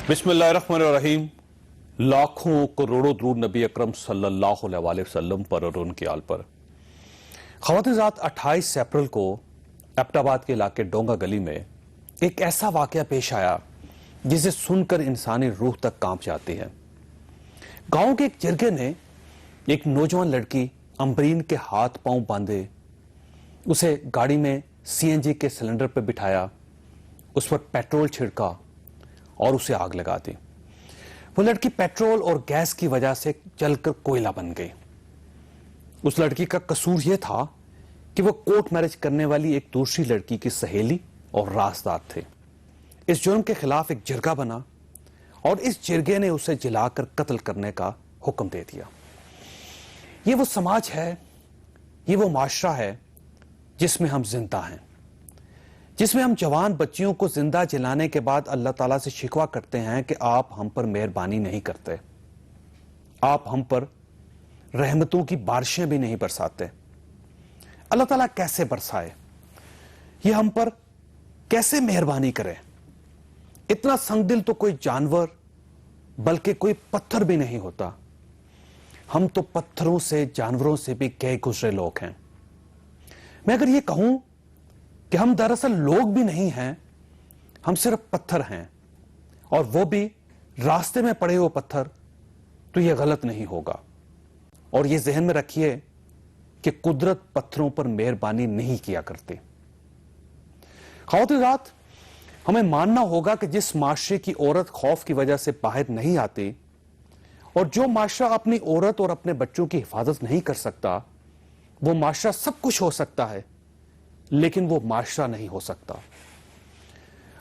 بسم اللہ الرحمن الرحیم. لاکھوں کروڑوں درود نبی اکرم صلی اللہ علیہ وسلم پر اور ان کی آل پر. خواتین ذات 28 اپریل کو ایبٹ آباد کے علاقے ڈونگا گلی میں ایک ایسا واقعہ پیش آیا جسے سن کر انسانی روح تک کانپ جاتی ہے. گاؤں کے ایک جرگے نے ایک نوجوان لڑکی امبرین کے ہاتھ پاؤں باندھے اسے گاڑی میں CNG کے سلنڈر پہ بٹھایا, اس پر پیٹرول چھڑکا اور اسے آگ لگا دی. وہ لڑکی پیٹرول اور گیس کی وجہ سے جل کر کوئلہ بن گئی. اس لڑکی کا قصور یہ تھا کہ وہ کورٹ میرج کرنے والی ایک دوسری لڑکی کی سہیلی اور رازدار تھے. اس جرم کے خلاف ایک جرگہ بنا اور اس جرگے نے اسے جلا کر قتل کرنے کا حکم دے دیا. یہ وہ سماج ہے, یہ وہ معاشرہ ہے جس میں ہم زندہ ہیں, جس میں ہم جوان بچیوں کو زندہ جلانے کے بعد اللہ تعالیٰ سے شکوہ کرتے ہیں کہ آپ ہم پر مہربانی نہیں کرتے, آپ ہم پر رحمتوں کی بارشیں بھی نہیں برساتے. اللہ تعالیٰ کیسے برسائے, یہ ہم پر کیسے مہربانی کرے؟ اتنا سنگ دل تو کوئی جانور بلکہ کوئی پتھر بھی نہیں ہوتا. ہم تو پتھروں سے, جانوروں سے بھی گئے گزرے لوگ ہیں. میں اگر یہ کہوں کہ ہم دراصل لوگ بھی نہیں ہیں, ہم صرف پتھر ہیں, اور وہ بھی راستے میں پڑے ہوئے پتھر, تو یہ غلط نہیں ہوگا. اور یہ ذہن میں رکھیے کہ قدرت پتھروں پر مہربانی نہیں کیا کرتی. خواتین ذات, ہمیں ماننا ہوگا کہ جس معاشرے کی عورت خوف کی وجہ سے باہر نہیں آتی, اور جو معاشرہ اپنی عورت اور اپنے بچوں کی حفاظت نہیں کر سکتا, وہ معاشرہ سب کچھ ہو سکتا ہے لیکن وہ معاشرہ نہیں ہو سکتا.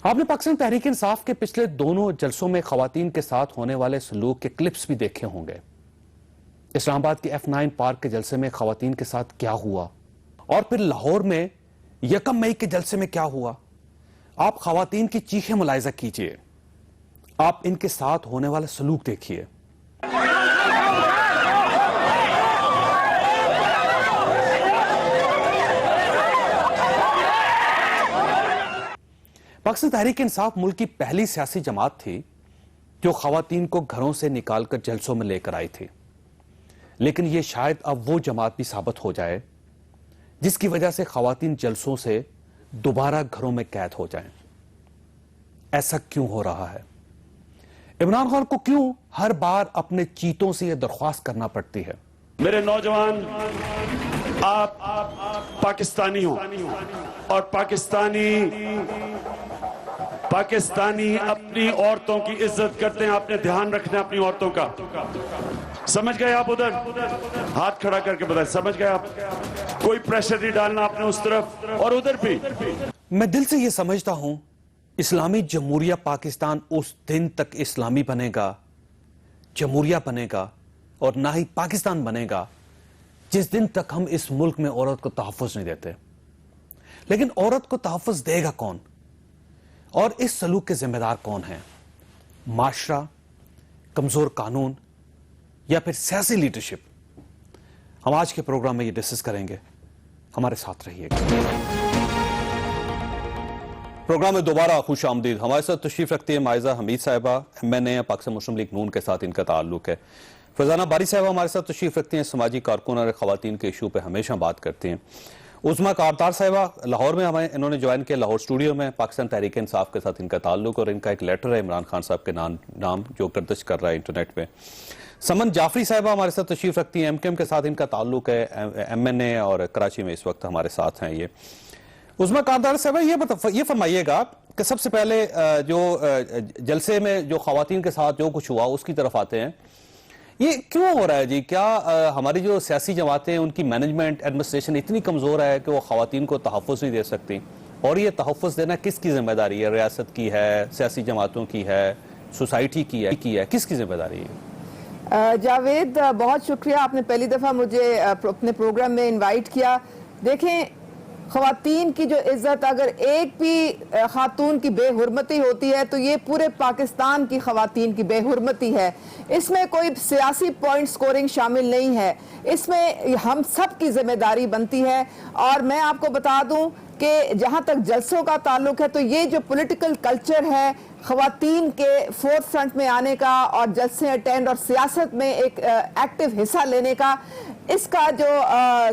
آپ نے پاکستان تحریک انصاف کے پچھلے دونوں جلسوں میں خواتین کے ساتھ ہونے والے سلوک کے کلپس بھی دیکھے ہوں گے. اسلام آباد کے F9 پارک کے جلسے میں خواتین کے ساتھ کیا ہوا, اور پھر لاہور میں 1 مئی کے جلسے میں کیا ہوا. آپ خواتین کی چیخیں ملاحظہ کیجئے, آپ ان کے ساتھ ہونے والا سلوک دیکھیے. پاکستان تحریک انصاف ملک کی پہلی سیاسی جماعت تھی جو خواتین کو گھروں سے نکال کر جلسوں میں لے کر آئی تھی. لیکن یہ شاید اب وہ جماعت بھی ثابت ہو جائے جس کی وجہ سے خواتین جلسوں سے دوبارہ گھروں میں قید ہو جائیں. ایسا کیوں ہو رہا ہے؟ عمران خان کو کیوں ہر بار اپنے چیتوں سے یہ درخواست کرنا پڑتی ہے؟ میرے نوجوان, آپ پاکستانی ہوں, اور پاکستانی اپنی عورتوں کی عزت کرتے ہیں. آپ نے دھیان رکھنا اپنی عورتوں کا. سمجھ گئے آپ؟ ادھر ہاتھ کھڑا کر کے بتائیں, سمجھ گئے آپ؟ کوئی پریشر نہیں ڈالنا آپ نے اس طرف اور ادھر بھی. میں دل سے یہ سمجھتا ہوں اسلامی جمہوریہ پاکستان اس دن تک اسلامی بنے گا, جمہوریہ بنے گا, اور نہ ہی پاکستان بنے گا جس دن تک ہم اس ملک میں عورت کو تحفظ نہیں دیتے. لیکن عورت کو تحفظ دے گا کون, اور اس سلوک کے ذمہ دار کون ہیں؟ معاشرہ, کمزور قانون, یا پھر سیاسی لیڈرشپ؟ ہم آج کے پروگرام میں یہ ڈسکس کریں گے. ہمارے ساتھ رہیے گا. پروگرام میں دوبارہ خوش آمدید. ہمارے ساتھ تشریف رکھتی ہے مائزہ حمید صاحبہ, MNA پاکستان مسلم لیگ نون کے ساتھ ان کا تعلق ہے. فیضانہ باری صاحبہ ہمارے ساتھ تشریف رکھتی ہیں, سماجی کارکن اور خواتین کے ایشو پہ ہمیشہ بات کرتی ہیں. عظمیٰ کارتار صاحبہ لاہور میں انہوں نے جوائن کیا, لاہور اسٹوڈیو میں. پاکستان تحریک انصاف کے ساتھ ان کا تعلق, اور ان کا ایک لیٹر ہے عمران خان صاحب کے نام جو گردش کر رہا ہے انٹرنیٹ پہ. سمن جعفری صاحبہ ہمارے ساتھ تشریف رکھتی ہیں, MKM کے ساتھ ان کا تعلق ہے, MNA اور کراچی میں اس وقت ہمارے ساتھ ہیں. یہ عظمیٰ کارتار صاحبہ یہ فرمائیے گا کہ سب سے پہلے جو جلسے میں جو خواتین کے ساتھ جو کچھ ہوا اس کی طرف آتے ہیں. یہ کیوں ہو رہا ہے جی؟ کیا ہماری جو سیاسی جماعتیں ہیں ان کی مینجمنٹ, ایڈمنسٹریشن اتنی کمزور ہے کہ وہ خواتین کو تحفظ نہیں دے سکتی؟ اور یہ تحفظ دینا کس کی ذمہ داری ہے؟ ریاست کی ہے, سیاسی جماعتوں کی ہے, سوسائٹی کی ہے, کس کی ذمہ داری ہے؟ جاوید, بہت شکریہ, آپ نے پہلی دفعہ مجھے اپنے پروگرام میں انوائٹ کیا. دیکھیں, خواتین کی جو عزت, اگر ایک بھی خاتون کی بے حرمتی ہوتی ہے تو یہ پورے پاکستان کی خواتین کی بے حرمتی ہے. اس میں کوئی سیاسی پوائنٹ سکورنگ شامل نہیں ہے, اس میں ہم سب کی ذمہ داری بنتی ہے. اور میں آپ کو بتا دوں کہ جہاں تک جلسوں کا تعلق ہے تو یہ جو پولیٹیکل کلچر ہے, خواتین کے فورتھ فرنٹ میں آنے کا اور جلسے اٹینڈ اور سیاست میں ایک ایکٹیو حصہ لینے کا، اس کا جو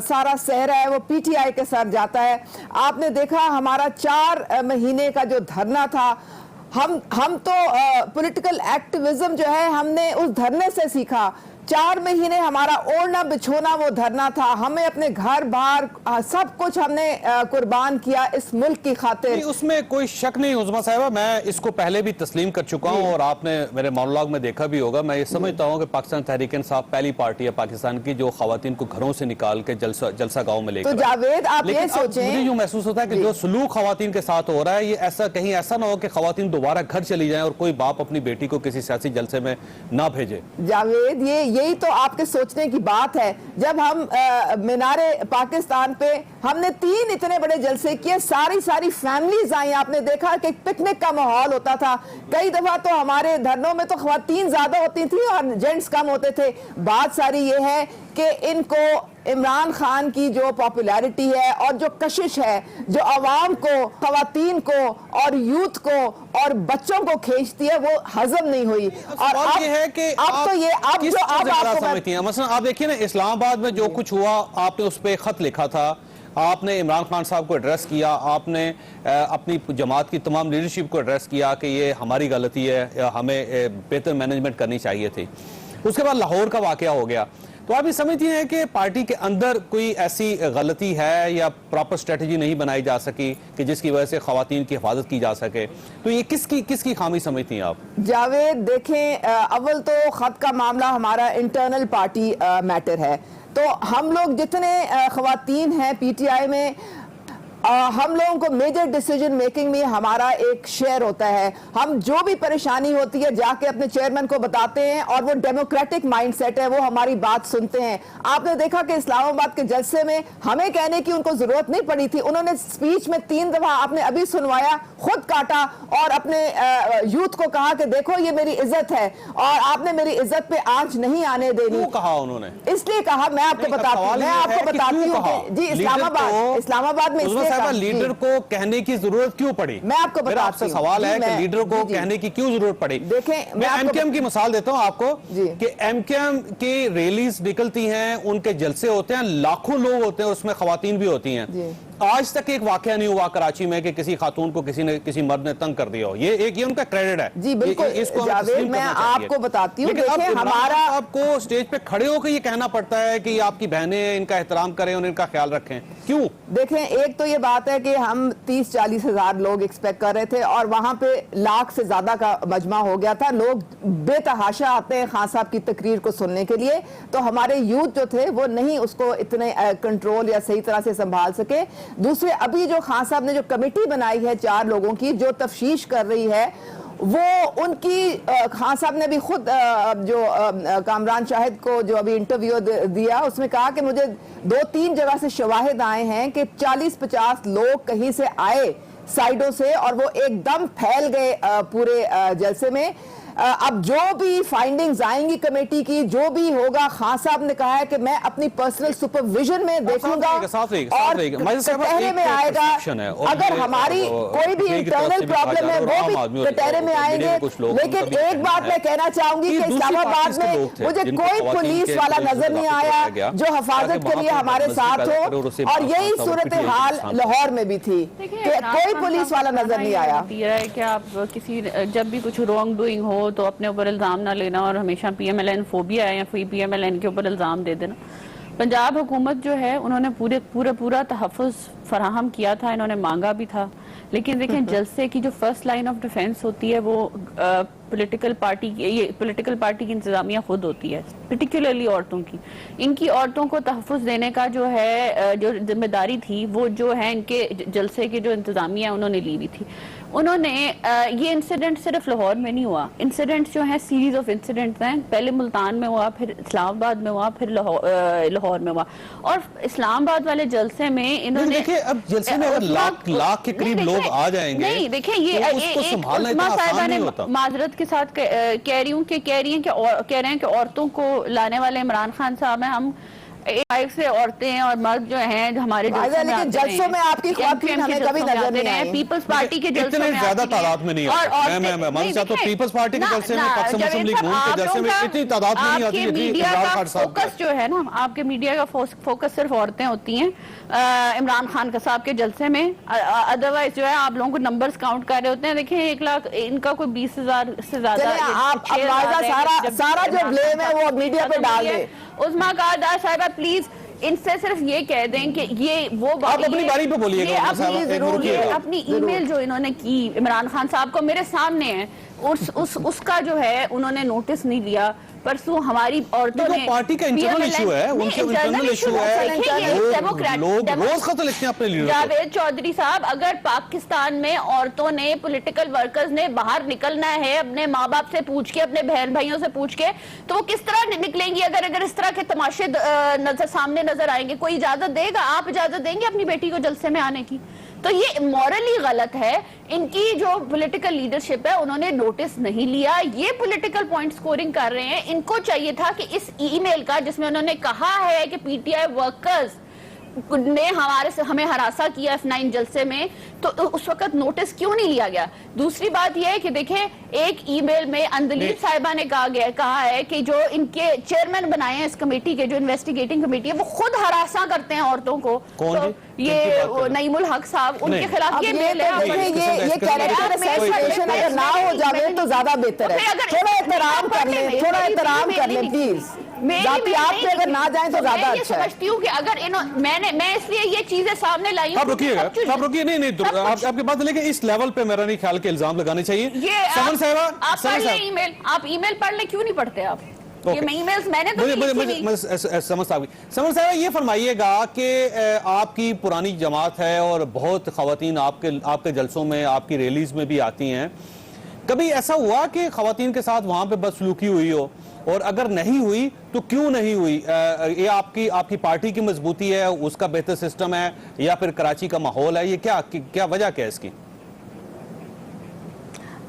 سارا سہرا ہے وہ پی ٹی آئی کے سر جاتا ہے۔ آپ نے دیکھا ہمارا 4 مہینے کا جو دھرنا تھا، ہم تو پولیٹیکل ایکٹیویزم جو ہے ہم نے اس دھرنے سے سیکھا۔ 4 مہینے ہمارا اوڑھنا بچھونا وہ دھرنا تھا، ہمیں اپنے گھر بار سب کچھ ہم نے قربان کیا اس ملک کی خاطر۔ اس میں کوئی شک نہیں عظمیٰ صاحبہ، میں اس کو پہلے بھی تسلیم کر چکا ہوں اور آپ نے میرے مونولوگ میں دیکھا بھی ہوگا۔ میں یہ سمجھتا ہوں کہ پاکستان تحریک انصاف پہلی پارٹی ہے پاکستان کی جو خواتین کو گھروں سے نکال کے جلسہ گاؤں میں لے کر تو جاوید آپ یہ سوچیں، مجھے یوں محسوس ہوتا ہے کہ جو سلوک خواتین کے ساتھ ہو رہا ہے یہ ایسا کہیں ایسا نہ ہو کہ خواتین دوبارہ گھر چلی جائیں اور کوئی باپ اپنی بیٹی کو کسی سیاسی جلسے میں نہ بھیجے۔ جاوید یہی تو آپ کے سوچنے کی بات ہے۔ جب ہم مینار پاکستان پہ ہم نے 3 اتنے بڑے جلسے کیے، ساری فیملیز آئیں، آپ نے دیکھا کہ پکنک کا ماحول ہوتا تھا۔ کئی دفعہ تو ہمارے دھرنوں میں تو خواتین زیادہ ہوتی تھیں اور جینٹس کم ہوتے تھے۔ بات ساری یہ ہے کہ ان کو عمران خان کی جو پاپولیرٹی ہے اور جو کشش ہے جو عوام کو، خواتین کو اور یوتھ کو اور بچوں کو کھینچتی ہے، وہ ہضم نہیں ہوئی۔ اور اب یہ ہے کہ اب تو یہ اب کس جو اب جگہ آپ کو سمجھتی ہیں؟ مثلا آپ دیکھیں نا اسلام آباد میں جو کچھ ہوا، آپ نے اس پہ خط لکھا تھا، آپ نے عمران خان صاحب کو ایڈریس کیا، آپ نے اپنی جماعت کی تمام لیڈرشپ کو ایڈریس کیا کہ یہ ہماری غلطی ہے، ہمیں بہتر مینجمنٹ کرنی چاہیے تھی۔ اس کے بعد لاہور کا واقعہ ہو گیا، تو آپ یہ سمجھتی ہیں کہ پارٹی کے اندر کوئی ایسی غلطی ہے یا پراپر اسٹریٹجی نہیں بنائی جا سکی کہ جس کی وجہ سے خواتین کی حفاظت کی جا سکے؟ تو یہ کس کی خامی سمجھتی ہیں آپ؟ جاوید دیکھیں، اول تو خط کا معاملہ ہمارا انٹرنل پارٹی میٹر ہے، تو ہم لوگ جتنے خواتین ہیں پی ٹی آئی میں، ہم لوگوں کو میجر ڈیسیجن میکنگ میں ہمارا ایک شیئر ہوتا ہے۔ ہم جو بھی پریشانی ہوتی ہے جا کے اپنے چیئرمین کو بتاتے ہیں اور وہ ڈیموکریٹک مائنڈ سیٹ ہے، وہ ہماری بات سنتے ہیں۔ آپ نے دیکھا کہ اسلام آباد کے جلسے میں ہمیں کہنے کی ان کو ضرورت نہیں پڑی تھی، انہوں نے سپیچ میں 3 دفعہ آپ نے ابھی سنوایا خود کاٹا اور اپنے یوتھ کو کہا کہ دیکھو یہ میری عزت ہے اور آپ نے میری عزت پہ آنچ نہیں آنے دینی۔ کیوں کہا انہوں نے؟ اس لیے کہا، میں آپ کو بتاتی ہوں کہ جی اسلام آباد میں لیڈر کو کہنے کی ضرورت کیوں پڑی؟ میں آپ کو بتاتی ہوں، آپ سے سوال ہے کہ لیڈر کو کہنے کی کیوں ضرورت پڑی؟ دیکھیں میں ایم کے ایم کی مثال دیتا ہوں آپ کو کہ ایم کے ایم کی ریلیز نکلتی ہیں، ان کے جلسے ہوتے ہیں، لاکھوں لوگ ہوتے ہیں، اس میں خواتین بھی ہوتی ہیں۔ آج تک ایک واقعہ نہیں ہوا کراچی میں کہ کسی خاتون کو کسی مرد نے تنگ کر دیا ہو۔ یہ ان کا کریڈٹ ہے۔ جی بالکل جاوید، میں آپ کو بتاتی ہوں، دیکھیں ہمارا آپ کو سٹیج پہ کھڑے ہو کے یہ کہنا پڑتا ہے کہ یہ آپ کی بہنیں ہیں، ان کا احترام کریں اور ان کا خیال رکھیں، کیوں؟ دیکھیں ایک تو یہ بات ہے کہ ہم 30-40 ہزار لوگ ایکسپیکٹ کر رہے تھے اور وہاں پہ 1,00,000 سے زیادہ کا مجمع ہو گیا تھا۔ لوگ بے تحاشا آتے ہیں خان صاحب کی تقریر کو سننے کے لیے، تو ہمارے یوتھ جو تھے وہ نہیں اس کو اتنے کنٹرول یا صحیح طرح سے سنبھال سکے۔ دوسرے ابھی جو خان صاحب نے جو کمیٹی بنائی ہے 4 لوگوں کی جو تفتیش کر رہی ہے، وہ ان کی خان صاحب نے بھی خود جو کامران شاہد کو جو ابھی انٹرویو دیا اس میں کہا کہ مجھے 2-3 جگہ سے شواہد آئے ہیں کہ 40-50 لوگ کہیں سے آئے سائیڈوں سے اور وہ ایک دم پھیل گئے پورے جلسے میں۔ اب جو بھی فائنڈنگز آئیں گی کمیٹی کی، جو بھی ہوگا، خان صاحب نے کہا ہے کہ میں اپنی پرسنل سپرویژن میں دیکھوں گا اور کٹہرے میں آئے گا۔ اگر ہماری کوئی بھی انٹرنل پرابلم ہے وہ بھی کٹہرے میں آئیں گے۔ لیکن ایک بات میں کہنا چاہوں گی کہ اسلام آباد میں مجھے کوئی پولیس والا نظر نہیں آیا جو حفاظت کے لیے ہمارے ساتھ ہو، اور یہی صورتحال لاہور میں بھی تھی کہ کوئی پولیس والا نظر نہیں آیا۔ کہ آپ کسی جب بھی کچھ رانگ ڈوئنگ ہو تو اپنے اوپر الزام نہ لینا اور ہمیشہ P M L N phobia ہے یا پی ایم ایل این کے اوپر الزام دے دینا۔ پنجاب حکومت جو ہے انہوں نے پورا تحفظ فراہم کیا تھا، انہوں نے مانگا بھی تھا، لیکن دیکھیں جلسے کی جو فرسٹ لائن آف ڈیفینس ہوتی ہے وہ پولیٹیکل پارٹی کی انتظامیہ خود ہوتی ہے، پرٹیکولرلی عورتوں کی۔ ان کی عورتوں کو تحفظ دینے کا جو ہے جو ذمہ داری تھی وہ جو ہے ان کے جلسے کے جو انتظامیہ انہوں نے لی ہوئی تھی۔ انہوں نے یہ انسیڈنٹ صرف لاہور میں نہیں ہوا، انسیڈنٹس جو ہیں سیریز آف انسیڈنٹس ہیں، پہلے ملتان میں ہوا، پھر اسلام آباد میں ہوا، پھر لاہور میں ہوا۔ اور اسلام آباد والے جلسے میں انہوں نے دیکھیں اب جلسے میں اگر لاکھ کے قریب لوگ آ جائیں گے، نہیں دیکھیں یہ عظمیٰ صاحبہ نے معذرت کے ساتھ کہہ رہے ہیں کہ عورتوں کو لانے والے عمران خان صاحب ہیں، ہم ایک سے عورتیں اور مرد جو ہیں ہمارے لیکن جلسوں میں آپ کی خواتین ہمیں کبھی نظر نہیں آئی. پیپلز پارٹی کے جلسوں میں اتنے زیادہ تعداد میں نہیں آتی. میں ماننا چاہتا ہوں پیپلز پارٹی کے جلسے میں پاکستان مسلم لیگ نون کے جلسے میں اتنی تعداد میں نہیں آتی. میڈیا کا فوکس جو ہے نا, آپ کے میڈیا کا فوکس صرف عورتیں ہوتی ہیں عمران خان صاحب کے جلسے میں. ادروائز جو ہے آپ لوگوں کو نمبرز کاؤنٹ کر رہے ہوتے ہیں. دیکھیں 1 لاکھ ان کا کوئی 20,000 سے زیادہ. سارا جو بلیم ہے وہ میڈیا پہ ڈال دے. عظمیٰ کاردار صاحبہ پلیز ان سے صرف یہ کہہ دیں کہ یہ وہ آپ اپنی باری پہ بولیے گا. اپنی ای میل جو انہوں نے کی عمران خان صاحب کو میرے سامنے ہے, اس کا جو ہے انہوں نے نوٹس نہیں لیا. پرسوں ہماری عورتوں نے پارٹی کا انٹرنل ایشو ہے, ان سے انٹرنل ایشو ہے. لوگ روز خط لکھتے ہیں اپنے لیڈر کو. جاوید چودھری صاحب, اگر پاکستان میں عورتوں نے پولیٹیکل ورکرز نے باہر نکلنا ہے اپنے ماں باپ سے پوچھ کے, اپنے بہن بھائیوں سے پوچھ کے, تو وہ کس طرح نکلیں گی اگر اس طرح کے تماشے سامنے نظر آئیں گے؟ کوئی اجازت دے گا؟ آپ اجازت دیں گے اپنی بیٹی کو جلسے میں آنے کی؟ تو یہ مورلی غلط ہے. ان کی جو پولیٹیکل لیڈرشپ ہے انہوں نے نوٹس نہیں لیا. یہ پولیٹیکل پوائنٹ سکورنگ کر رہے ہیں. ان کو چاہیے تھا کہ اس ای میل کا جس میں انہوں نے کہا ہے کہ پی ٹی آئی ورکرز نے ہمیں ہراساں کیا F9 جلسے میں, تو اس وقت نوٹس کیوں نہیں لیا گیا؟ دوسری بات یہ ہے کہ دیکھیں ایک ای میل میں اندلیب صاحبہ نے کہا ہے کہ جو ان کے چیئرمین بنائے ہیں اس کمیٹی کے, جو انویسٹیگیٹنگ کمیٹی ہے, وہ خود ہراساں کرتے ہیں عورتوں کو. یہ نعیم الحق صاحب, ان کے خلاف یہ میل ہے. یہ کیریکٹر اسیسینیشن اگر نہ ہو جاوید تو زیادہ بہتر ہے. تھوڑا احترام کر لیں پلیز. ذاتی آپ پہ اگر نہ جائیں تو زیادہ اچھا ہے. میں یہ سمجھتی ہوں کہ اگر میں اس لیے یہ چیزیں سامنے لائی ہوں. آپ رکیے نہیں آپ کی بات, لیکن اس لیول پہ میرا نہیں خیال کہ الزام لگانے چاہیے. سمن صاحبہ, آپ پڑھ لیں ای میل, آپ ای میل پڑھ لیں, کیوں نہیں پڑھتے آپ؟ سمن صاحب یہ فرمائیے گا کہ آپ کی پرانی جماعت ہے اور بہت خواتین آپ کے جلسوں میں, آپ کی ریلیز میں بھی آتی ہیں. کبھی ایسا ہوا کہ خواتین کے ساتھ وہاں پہ بدسلوکی ہوئی ہو, اور اگر نہیں ہوئی تو کیوں نہیں ہوئی؟ یہ آپ کی پارٹی کی مضبوطی ہے, اس کا بہتر سسٹم ہے, یا پھر کراچی کا ماحول ہے؟ یہ کیا وجہ کیا ہے اس کی؟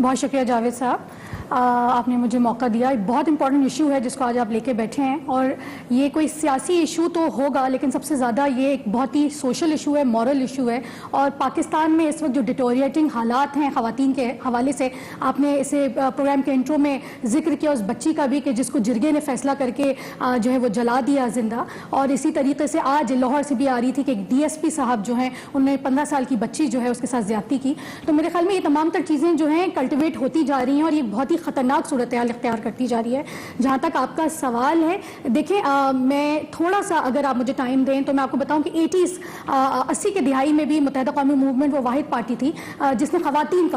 بہت شکریہ جاوید صاحب, آپ نے مجھے موقع دیا. بہت امپورٹنٹ ایشو ہے جس کو آج آپ لے کے بیٹھے ہیں, اور یہ کوئی سیاسی ایشو تو ہوگا لیکن سب سے زیادہ یہ ایک بہت ہی سوشل ایشو ہے, مورل ایشو ہے. اور پاکستان میں اس وقت جو ڈیٹوریٹنگ حالات ہیں خواتین کے حوالے سے, آپ نے اسے پروگرام کے انٹرو میں ذکر کیا اس بچی کا بھی کہ جس کو جرگے نے فیصلہ کر کے جو ہے وہ جلا دیا زندہ. اور اسی طریقے سے آج لاہور سے بھی آ رہی تھی کہ ایک ڈی ایس پی صاحب جو ہیں انہوں نے 15 سال کی بچی جو ہے اس کے ساتھ زیادتی کی. تو میرے خیال میں یہ تمام تر چیزیں جو ہیں کلٹیویٹ ہوتی جا رہی ہیں, اور یہ بہت ہی خطرناک صورتحال اختیار کرتی جا رہی ہے. جہاں تک آپ کا سوال ہے, دیکھیں میں تھوڑا سا اگر آپ مجھے ٹائم دیں تو میں آپ کو بتاؤں کہ 80 کے دہائی میں بھی متحدہ قومی موومنٹ وہ واحد پارٹی تھی جس نے خواتین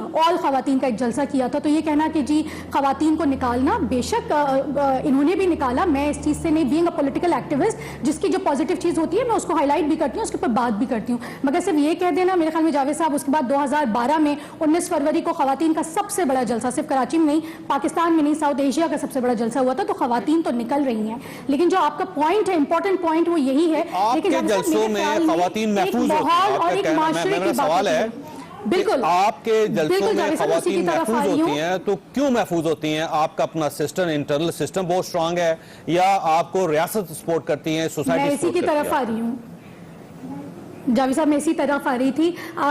کا ایک جلسہ کیا تھا. تو یہ کہنا کہ جی خواتین کو نکالنا, بے شک انہوں نے بھی نکالا, میں اس چیز سے نہیں, بینگ اے پولیٹیکل ایکٹیوسٹ جس کی جو پازیٹیو چیز ہوتی ہے میں اس کو ہائی لائٹ بھی کرتی ہوں, اس کے اوپر بات بھی کرتی ہوں. مگر صرف یہ کہہ دینا, میرے خیال میں جاوید صاحب اس کے بعد 2012 میں 19 فروری کو خواتین کا سب سے بڑا جلسہ, صرف کراچی میں نہیں, پاکستان میں نہیں, ساؤتھ ایشیا کا سب سے بڑا جلسہ ہوا تھا. تو خواتین تو نکل رہی ہیں, لیکن جو آپ کا پوائنٹ ہے, امپورٹنٹ پوائنٹ, وہ یہی ہے کہ جلسوں میں خواتین محفوظ ہوتی ہیں. بالکل, آپ کے جلسوں میں خواتین محفوظ ہوتی ہیں, تو کیوں محفوظ ہوتی ہیں؟ آپ کا اپنا سسٹم, انٹرنل سسٹم بہت سٹرانگ ہے, یا آپ کو ریاست سپورٹ کرتی ہیں, سوسائٹی سپورٹ کرتی ہے؟ میں اسی کی طرف آ رہی ہوں جاوید صاحب, میں اسی طرف آ رہی تھی.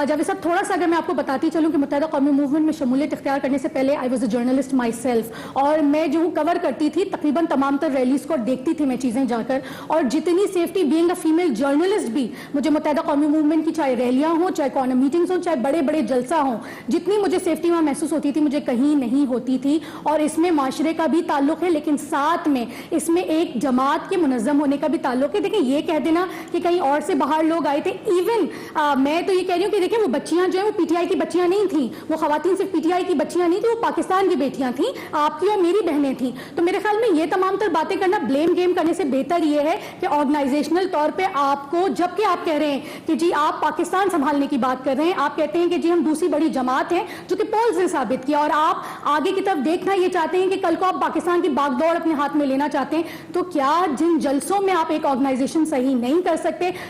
جاوید صاحب تھوڑا سا اگر میں آپ کو بتاتی چلوں کہ متحدہ قومی موومنٹ میں شمولیت اختیار کرنے سے پہلے I was a journalist my self, اور میں جو ہوں کور کرتی تھی تقریباً تمام تر ریلیز کو, اور دیکھتی تھی میں چیزیں جا کر, اور جتنی safety being a female journalist بھی مجھے متحدہ قومی موومنٹ کی, چاہے ریلیاں ہوں, چاہے کارنر میٹنگز ہوں, چاہے بڑے بڑے جلسہ ہوں, جتنی مجھے سیفٹی وہاں محسوس ہوتی تھی مجھے کہیں نہیں ہوتی تھی. اور اس میں معاشرے کا بھی تعلق ہے, لیکن ساتھ میں اس میں ایک جماعت کے منظم ہونے کا بھی تعلق ہے. دیکھیں یہ کہہ دینا کہ کہیں اور سے باہر لوگ آئے تھے, ایون میں تو یہ کہہ رہی ہوں کہ دیکھیں وہ بچیاں جو ہیں وہ پی ٹی آئی کی بچیاں نہیں تھیں, وہ خواتین صرف پی ٹی آئی کی بچیاں نہیں تھیں, وہ پاکستان کی بیٹیاں تھیں, آپ کی اور میری بہنیں تھیں. تو میرے خیال میں یہ تمام تر باتیں کرنا بلیم گیم کرنے سے بہتر یہ ہے کہ آرگنائزیشنل طور پہ آپ کو, جب کہ آپ کہہ رہے ہیں کہ جی آپ پاکستان سنبھالنے کی بات کر رہے ہیں, آپ کہتے ہیں کہ جی ہم دوسری بڑی جماعت ہیں, جو کہ پولز نے ثابت کیا, اور آپ آگے کی طرف دیکھنا یہ چاہتے ہیں کہ کل کو آپ پاکستان کی باغ دوڑ اپنے ہاتھ میں لینا چاہتے ہیں. تو کیا جن جلسوں میں آپ ایک آرگنائزیشن صحیح نہیں کر سکتے,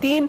3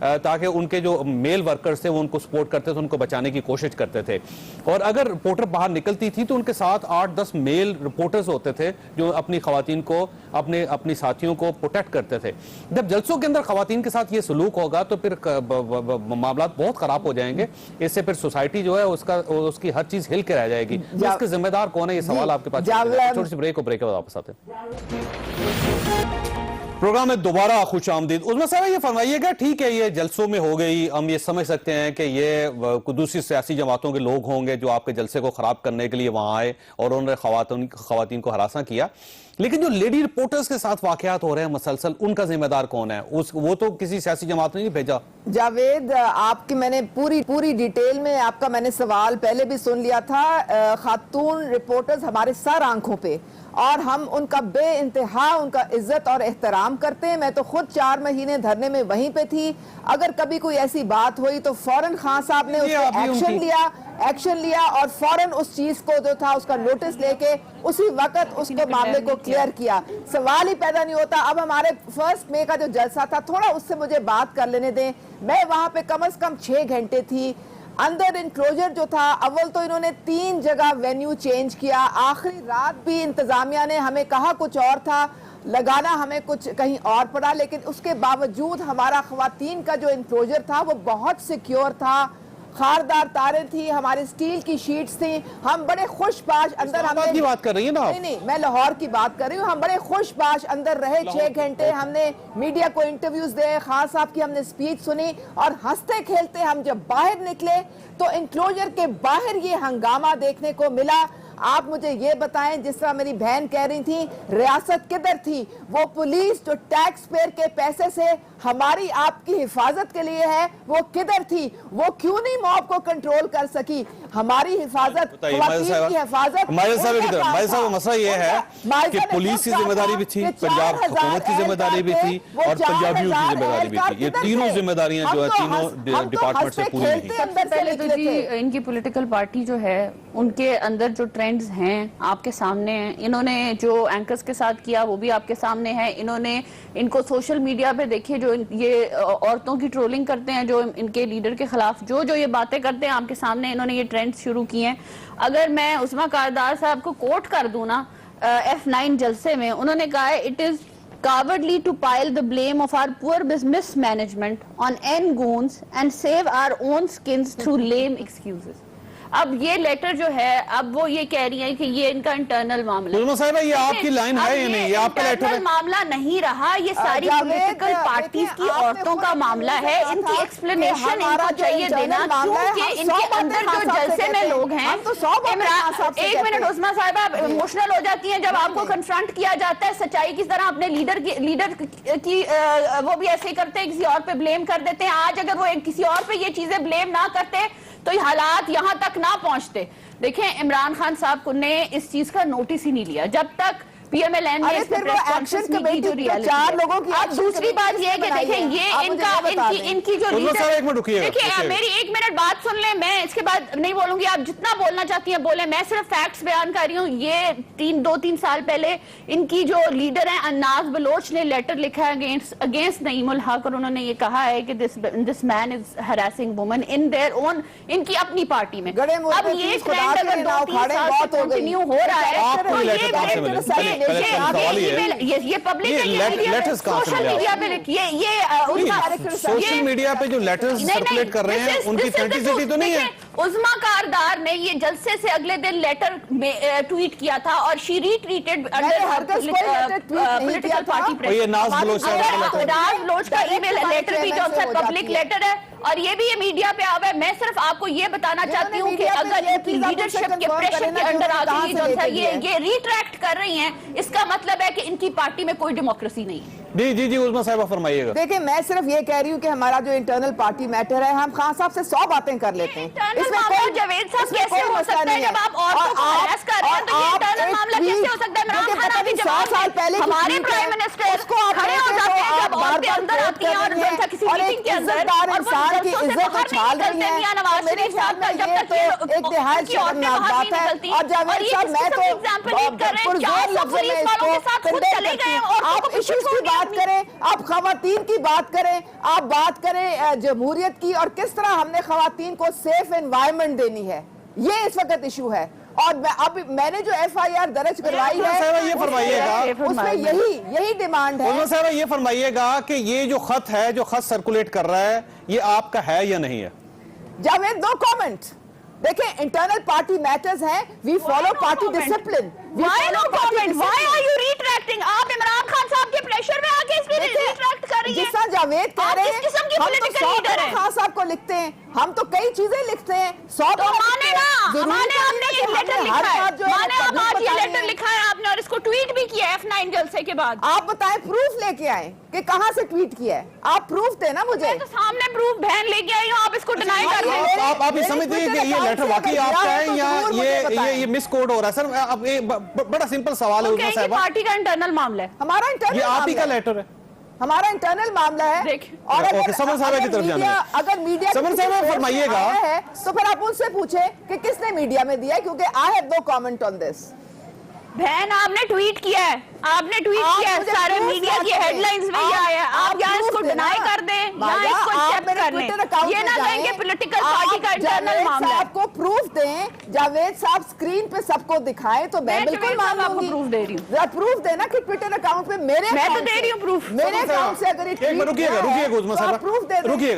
تاکہ ان کے جو میل ورکرز تھے وہ ان کو سپورٹ کرتے تھے, ان کو بچانے کی کوشش کرتے تھے. اور اگر رپورٹر باہر نکلتی تھی تو ان کے ساتھ 8-10 میل رپورٹرز ہوتے تھے جو اپنی خواتین کو, اپنی ساتھیوں کو پروٹیکٹ کرتے تھے. جب جلسوں کے اندر خواتین کے ساتھ یہ سلوک ہوگا تو پھر معاملات بہت خراب ہو جائیں گے. اس سے پھر سوسائٹی جو ہے اس کی ہر چیز ہل کے رہ جائے گی. اس کے ذمہ دار کون ہے, یہ سوال آپ کے پاس. چھوٹی سی بریک کے بعد واپس آتے ہیں. پروگرام میں دوبارہ خوش آمدید. عظمیٰ صاحبہ یہ فرمائیے گا, ٹھیک ہے یہ جلسوں میں ہو گئی, ہم یہ سمجھ سکتے ہیں کہ یہ دوسری سیاسی جماعتوں کے لوگ ہوں گے جو آپ کے جلسے کو خراب کرنے کے لیے وہاں آئے اور انہوں نے خواتین کو ہراساں کیا, لیکن جو لیڈی رپورٹرز کے ساتھ واقعات ہو رہے ہیں مسلسل, ان کا ذمہ دار کون ہے؟ وہ تو کسی سیاسی جماعت نے نہیں بھیجا. جاوید, آپ کی میں نے پوری ڈیٹیل میں آپ کا میں نے سوال پہلے بھی سن لیا تھا. خاتون رپورٹرز ہمارے سر آنکھوں پہ, اور ہم ان کا بے انتہا ان کا عزت اور احترام کرتے ہیں. میں تو خود 4 مہینے دھرنے میں وہیں پہ تھی. اگر کبھی کوئی ایسی بات ہوئی تو فوراً خان صاحب نے اس پہ ایکشن لیا اور فوراً اس چیز کو جو تھا اس کا نوٹس لے کے اسی وقت اس کو معاملے کو کلیئر کیا. سوال ہی پیدا نہیں ہوتا. اب ہمارے 1 مئی کا جو جلسہ تھا, تھوڑا اس سے مجھے بات کر لینے دیں. میں وہاں پہ کم از کم 6 گھنٹے تھی. اندر انکلوجر جو تھا, اول تو انہوں نے 3 جگہ وینیو چینج کیا. آخری رات بھی انتظامیہ نے ہمیں کہا کچھ اور تھا, لگانا ہمیں کچھ کہیں اور پڑا, لیکن اس کے باوجود ہمارا خواتین کا جو انکلوجر تھا وہ بہت سیکیور تھا. خاردار تاریں تھی, ہماری سٹیل کی شیٹس تھیں. ہم بڑے خوش باش اندر, ہم کی بات کر رہی ہیں نا؟ نہیں, میں لاہور کی بات کر رہی ہوں. ہم بڑے خوش باش اندر رہے 6 گھنٹے. ہم نے میڈیا کو انٹرویوز دے, خان صاحب کی ہم نے سپیچ سنی, اور ہنستے کھیلتے ہم جب باہر نکلے تو انکلوجر کے باہر یہ ہنگامہ دیکھنے کو ملا. آپ مجھے یہ بتائیں, جس طرح میری بہن کہہ رہی تھی ریاست کدھر تھی؟ وہ پولیس جو ٹیکس پیئر کے پیسے سے ہماری آپ کی حفاظت کے لیے ہے, وہ کدھر تھی؟ وہ کیوں نہیں موب کو کنٹرول کر سکی؟ ہماری حفاظت, خواتین کی حفاظت. ماجد صاحب, مسئلہ یہ ہے کہ پولیس کی ذمہ داری بھی تھی, پنجاب حکومت کی ذمہ داری بھی تھی, اور پنجابیوں کی ذمہ داری بھی تھی. یہ تینوں ذمہ داریاں جو ہے تینوں ڈپارٹمنٹ سے پوری نہیں. سب سے پہلے تو جی ان کی پولیٹیکل پارٹی جو ہے, ان کے اندر جو ٹرینڈز ہیں آپ کے سامنے ہیں. انہوں نے جو اینکرز کے ساتھ کیا وہ بھی آپ کے سامنے ہے. انہوں نے ان کو سوشل میڈیا پہ دیکھیے جو یہ عورتوں کی ٹرولنگ کرتے ہیں, جو ان کے لیڈر کے خلاف جو یہ باتیں کرتے ہیں آپ کے سامنے, انہوں نے یہ ٹرینڈ شروع کیے ہیں. اگر میں عظمیٰ کاردار صاحب کو کوٹ کر دوں نا, F9 جلسے میں انہوں نے کہا ہے it is cowardly to pile the blame of our poor mismanagement on N goons and save our own skins through lame excuses. اب یہ لیٹر جو ہے, اب وہ یہ کہہ رہی ہیں کہ یہ ان کا انٹرنل معاملہ ہے. عظمیٰ صاحبہ, یہ آپ کی لائن ہے یا نہیں؟ یہ آپ کا لیٹر ہے. معاملہ نہیں رہا, یہ ساری پولیٹیکل پارٹیز کی عورتوں کا معاملہ ہے. ان کی ایکسپلینیشن ان کو چاہیے دینا, کیونکہ ان کے اندر جو جلسے میں لوگ ہیں. ایک منٹ عظمیٰ صاحبہ, آپ ایموشنل ہو جاتی ہیں جب آپ کو کنفرنٹ کیا جاتا ہے سچائی کی طرح. اپنے لیڈر کی وہ بھی ایسے ہی کرتے ہیں, کسی اور پہ بلیم کر دیتے ہیں. آج اگر وہ کسی اور پہ یہ چیزیں بلیم نہ کرتے تو یہ حالات یہاں تک نہ پہنچتے. دیکھیں, عمران خان صاحب کو نے اس چیز کا نوٹس ہی نہیں لیا جب تک پی ایم ایل این نے اس پر پریس کانفرنس نہیں کی جو ریالٹی ہے. اب دوسری بات یہ کہ دیکھیں یہ ان کی جو لیڈر, دیکھیں میری 1 منٹ بات سن لیں, میں اس کے بعد نہیں بولوں گی. آپ جتنا بولنا چاہتی ہیں بولیں, میں صرف فیکٹس بیان کر رہی ہوں. یہ 2-3 سال پہلے ان کی جو لیڈر ہیں اناز بلوچ نے لیٹر لکھا ہے اگینسٹ نعیم الحق, اور انہوں نے یہ کہا ہے کہ دس مین از ہراسنگ وومن ان دیئر اون, ان کی اپنی پارٹی میں. اب یہ ٹرینڈ اگر 2-3 سال سے کنٹینیو ہو رہا ہے تو یہ یہ پبلک سوشل میڈیا پہ سوشل میڈیا پہ جو لیٹرز سرکولیٹ کر رہے ہیں ان کی اتھینٹسٹی تو نہیں ہے. عظمیٰ کاردار نے یہ جلسے سے اگلے دن لیٹر ٹویٹ کیا تھا, اور شی ری ٹویٹڈ انڈر پولیٹیکل پارٹی یہ ناز بلوچ کا ای میل لیٹر بھی جو پبلک لیٹر ہے, اور یہ بھی یہ میڈیا پہ آوا ہے. میں صرف آپ کو یہ بتانا چاہتی ہوں کہ اگر ان کی لیڈرشپ کے پریشر کے انڈر آ گئی جو یہ ریٹریکٹ کر رہی ہیں, اس کا مطلب ہے کہ ان کی پارٹی میں کوئی ڈیموکریسی نہیں ہے. جی عظمیٰ صاحبہ فرمائیے گا. دیکھیں, میں صرف یہ کہہ رہی ہوں کہ ہمارا جو انٹرنل پارٹی میٹر ہے, ہم خان صاحب سے 100 باتیں کر لیتے ہیں. اس میں کوئی جاوید صاحب کیسے ہو سکتا ہے جب آپ عورتوں کو ہراس کر رہے ہیں, تو یہ انٹرنل معاملہ کیسے ہو سکتا ہے؟ عمران خان ابھی جواب دیں, ہمارے پرائم منسٹر کھڑے ہو جاتے ہیں جب عورتیں اندر آتی ہیں اور کسی میٹنگ کے اندر, اور وہ انسان کی عزت اچھال رہی ہے. میرے خیال میں یہ تو ایک نہایت شرمناک بات ہے. اور جاوید صاحب میں تو پرزور لفظوں میں اس کو کنڈیم کرتی ہوں. آپ ایشوز کی بات کریں, آپ خواتین کی بات کریں, آپ بات کریں جمہوریت کی, اور کس طرح ہم نے خواتین کو سیف انوائرمنٹ دینی ہے, یہ اس وقت ایشو ہے. اور اب میں نے جو ایف آئی آر درج کروائی ہے یہ فرمائیے گا, اس میں یہی ڈیمانڈ ہے. صاحبہ یہ فرمائیے گا کہ یہ جو خط ہے, جو خط سرکولیٹ کر رہا ہے, یہ آپ کا ہے یا نہیں ہے؟ جاوید, دو کامنٹ دیکھیں, انٹرنل پارٹی میٹرز ہیں, we follow party discipline. Why no comment? Why are you retracting? آپ عمران خان صاحب کے پریشر میں آکے اس پہ ریٹریکٹ کر رہی ہیں. جس طرح جاوید کہہ رہے ہیں, آپ کس قسم کی پولیٹیکل لیڈر ہیں؟ خان صاحب کو لکھتے ہیں, ہم تو کئی چیزیں لکھتے ہیں. تو مانے نا, مانے آپ نے یہ لیٹر لکھا ہے, مانے آپ آج یہ لیٹر لکھا ہے آپ نے, اور اس کو ٹویٹ بھی کیا ہے F9 جلسے کے بعد. آپ بتائیں, پروف لے کے آئیں کہ کہاں سے ٹویٹ کیا ہے, آپ پروف دیں نا مجھے. میں تو سامنے پروف بہن لے کے آئی ہوں, آپ اس کو ڈینائی کر رہے ہیں. آپ یہ سمجھتے ہیں کہ یہ لیٹر واقعی آپ کا ہے یا یہ مس کوڈ ہو رہا ہے؟ سر اب بڑا سمپل سوال ہے عظمیٰ صاحبہ, پارٹی کا انٹرنل معاملہ ہے, ہمارا انٹرنل یہ آپ ہی کا لیٹر ہے, ہمارا انٹرنل معاملہ ہے. اور سمر صاحبہ کی طرف جانا ہے, اگر میڈیا سمر صاحبہ فرمائیے گا تو پھر آپ ان سے پوچھیں کہ کس نے میڈیا میں دیا ہے, کیونکہ I have no comment on this. بہن آپ نے ٹویٹ کیا ہے, آپ نے ٹویٹ کیا ہے, سارے میڈیا کی ہیڈ لائنز میں یہ آیا ہے. آپ یہاں اس کو ڈینائی کر دیں, یہاں اس کو ایکسپٹ کر لیں, یہ نہ کہیں کہ پولیٹیکل پارٹی کا انٹرنل معاملہ ہے. آپ کو پروف دیں, جاوید صاحب سکرین پہ سب کو دکھائیں تو میں بالکل مان لوں گی. پروف دے رہی ہوں, پروف دینا کہ ٹویٹر اکاؤنٹ پہ میرے, میں تو دے رہی ہوں پروف, میرے اکاؤنٹ سے اگر رکیے گا عظمیٰ صاحبہ, رکیے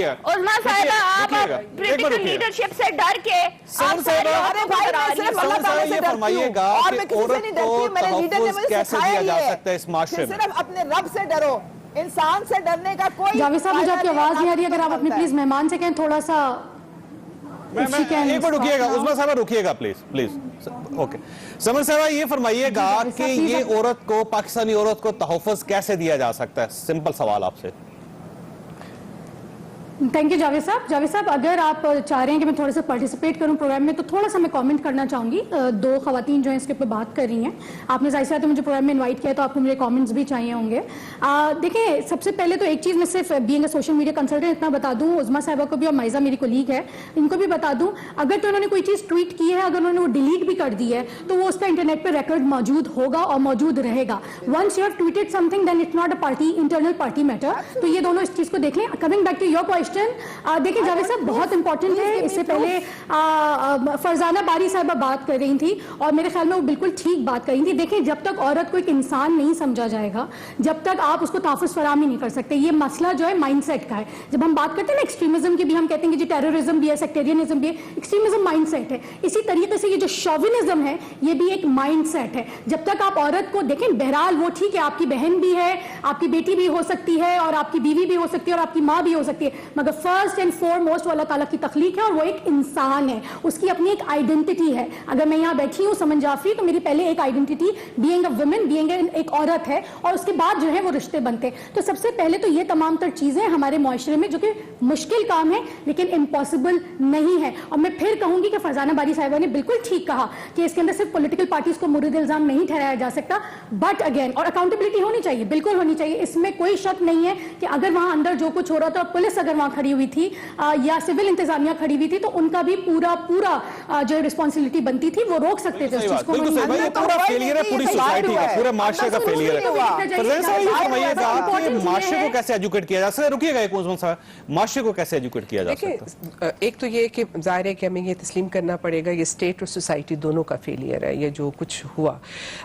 گا عظمیٰ صاحبہ, آپ پولیٹیکل لیڈرشپ سے ڈر کے سمر صاحبہ یہ فرمائیے گا کہ عورت کو تحفظ کیسے دیا جا سکتا ہے اس معاشرے میں؟ صرف اپنے رب سے ڈرو, انسان سے ڈرنے کا کوئی. جاوید صاحب مجھے آپ کی آواز نہیں آ رہی, اگر آپ اپنے پلیز مہمان سے کہیں تھوڑا سا. ایک بار رکیے گا عظمیٰ صاحبہ, رکیے گا پلیز. اوکے, سمر صاحبہ یہ فرمائیے گا کہ یہ عورت کو, پاکستانی عورت کو تحفظ کیسے دیا جا سکتا ہے؟ سمپل سوال آپ سے. تھینک یو جاوید صاحب. جاوید صاحب اگر آپ چاہ رہے ہیں کہ میں تھوڑا سا پارٹیسپیٹ کروں پروگرام میں, تو تھوڑا سا میں کامنٹ کرنا چاہوں گی. دو خواتین جو ہیں اس کے اوپر بات کر رہی ہیں, آپ نے ظاہر سی بات ہے مجھے پروگرام میں انوائٹ کیا تو آپ کو مجھے کامنٹس بھی چاہیے ہوں گے. دیکھیں, سب سے پہلے تو ایک چیز میں صرف being a social media consultant اتنا بتا دوں عظمیٰ صاحبہ کو بھی, اور مائزہ میری کولیگ ہے, ان کو بھی بتا دوں, اگر تو انہوں نے کوئی چیز ٹویٹ کی ہے, اگر انہوں نے وہ ڈیلیٹ بھی کر دی ہے, تو وہ اس کا انٹرنیٹ پہ ریکارڈ موجود ہوگا اور موجود رہے گا. Once you have tweeted something then it's not a party, internal party matter. تو یہ دونوں اس چیز کو دیکھ لیں. Coming back to your question, دیکھیں جاوید صاحب بہت امپورٹنٹ ہے. اس سے پہلے فرزانہ باری صاحبہ بات کر رہی تھی, اور میرے خیال میں وہ بالکل ٹھیک بات کر رہی تھی. دیکھیں, جب تک عورت کو ایک انسان نہیں سمجھا جائے گا, جب تک آپ اس کو تحفظ فراہم ہی نہیں کر سکتے. یہ مسئلہ جو ہے مائنڈ سیٹ کا ہے. جب ہم بات کرتے ہیں نا ایکسٹریمزم کی, بھی ہم کہتے ہیں کہ جو ٹیررزم بھی ہے, سیکٹیرینزم بھی ہے, ایکسٹریمزم مائنڈ سیٹ ہے. اسی طریقے سے یہ جو شوونزم ہے, یہ بھی ایک مائنڈ سیٹ ہے. جب تک آپ عورت کو دیکھیں, بہرحال وہ ٹھیک ہے, آپ کی بہن بھی ہے, آپ کی بیٹی بھی ہو سکتی ہے, اور آپ کی بیوی بھی ہو سکتی ہے, اور آپ کی ماں بھی ہو سکتی ہے, مگر فرسٹ اینڈ فور موسٹ اللہ تعالیٰ کی تخلیق ہے, اور وہ ایک انسان ہے, اس کی اپنی ایک آئیڈینٹی ہے. اگر میں یہاں بیٹھی ہوں سمن جعفری, تو میری پہلے ایک identity being a woman, being ایک عورت ہے, اور اس کے بعد جو ہے وہ رشتے بنتے. تو سب سے پہلے تو یہ تمام تر چیزیں ہمارے معاشرے میں, جو کہ مشکل کام ہے لیکن امپاسبل نہیں ہے. اور میں پھر کہوں گی کہ فرزانہ باری صاحبہ نے بالکل ٹھیک کہا کہ اس کے اندر صرف پولیٹیکل پارٹیز کو مورد الزام نہیں ٹھہرایا جا سکتا, بٹ اگین, اور اکاؤنٹیبلٹی ہونی چاہیے, بالکل ہونی چاہیے. اس میں کوئی شک نہیں ہے کہ اگر وہاں اندر جو کچھ ہو رہا تھا, پولیس اگر وہاں کھڑی ہوئی تھی یا سول انتظامیہ کھڑی ہوئی تھی, تو ان کا بھی پورا جو رسپانسبلٹی بنتی تھی, وہ روک سکتے تھے اس چیز کو. یہ پورا فیلئر ہے پوری سوسائٹی کا, پورے معاشرے کا فیلئر ہے. پردیش صاحب یہ فرمائیے گا کہ معاشرے کو کیسے ایجوکیٹ کیا جا سکتا ہے؟ رکیے گا ایک عثمان صاحب, معاشرے کو کیسے ایجوکیٹ کیا جا سکتا ہے؟ ایک تو یہ کہ ظاہر ہے کہ ہمیں یہ تسلیم کرنا پڑے گا, یہ اسٹیٹ اور سوسائٹی دونوں کا فیلئر ہے یہ جو کچھ ہوا.